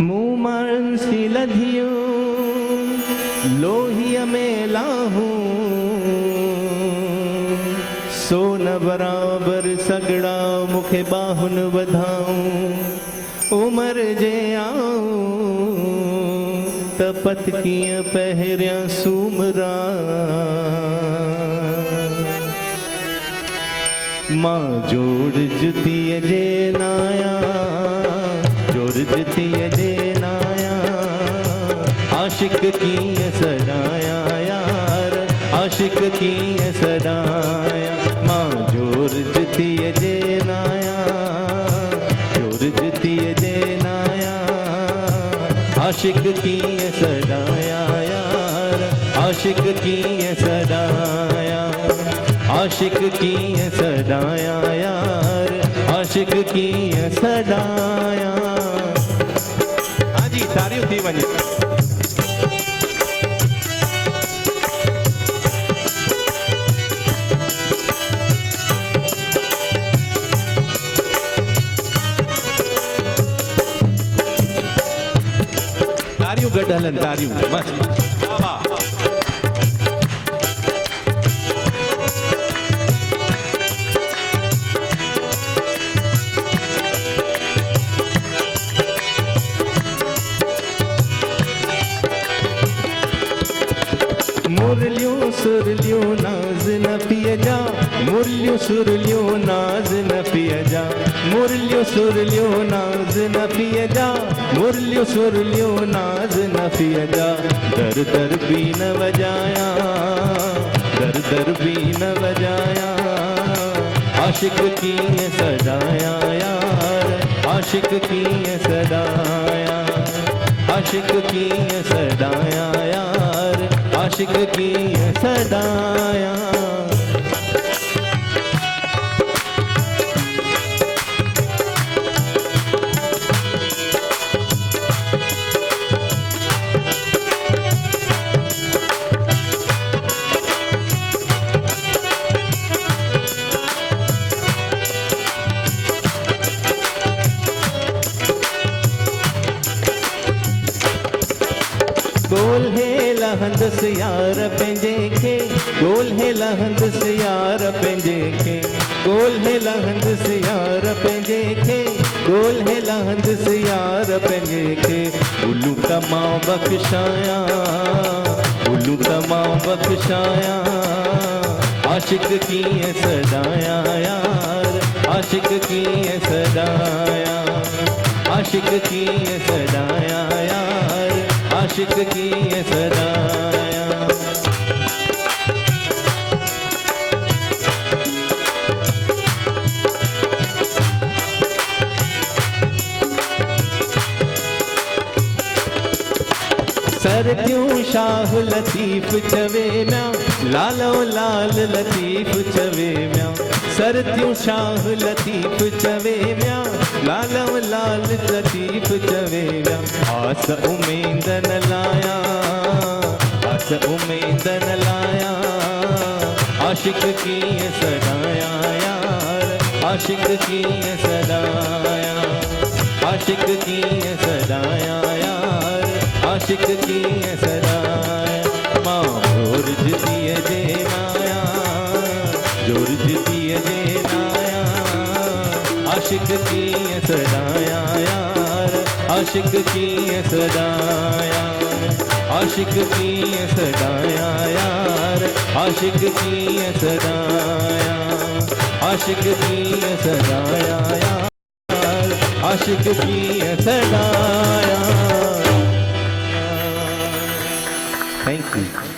मुँह मारन सी लधियो लोहिया में लाहूं सोन बराबर सगड़ा मुखे बाहुन वधाऊं उमर जे आऊं तपत किया पहरिया सूमरा मां जोड़ जुतिय जे नाया जोड़ जुतिय जे नाया आशिक की सदाया यार आशिक की सदाया मां जोड़ जुतिय जे नाया जोड़ जुतिय जे नाया आशिक की सदाया यार आशिक की सदाया आशिक की सदाया यार आशिक की सदाया। हाँ जी तारीफ थी वञे तारियूं गॾु हलनि तारियूं बस मुरलियों सुरलियों नाज न पिय जा मुरलियों सुरलियों नाज न पिय जा मुरलियों सुरलियों नाज न पिय जा मुरलियों सुरलियों नाज न पिय जा दर दर भी न बजाया दर दर भी न बजाया आशिक की सदाया यार आशिक की सदाया आशिक की सदाया यार आशिक की सदाया। गोल है लहंदस यार पंहिंजे खे गोल है लहंदस यार पंहिंजे खे गोल है लहंदस यार पंहिंजे खे गोल है लहंदस यार पंहिंजे खे उल्लू तमाम बख्शाया उल्लू तमाम बख्शाया आशिक की सदाया यार आशिक की सदाया आशिक की सदाया यार आशिक की सदाया। सर क्यों शाह लतीफ चवे म्या लालो लाल लतीफ चवे म्या सर क्यों शाह लतीफ चवे म्या लालो लाल लतीफ चवे म्या आस उम्मीद न लाया आस उम्मीद न लाया आशिक की सदाया यार आशिक की सदाया आशिक की सदाया यार आशिक की सदाया मां जोर जुतिय जे नाया जोर जुतिय जे नाया आशिक की सदाया यार आशिक की सदाया आशिक की सदाया यार आशिक की सदाया आशिक की सदाया यार आशिक की सदाया। Thank you.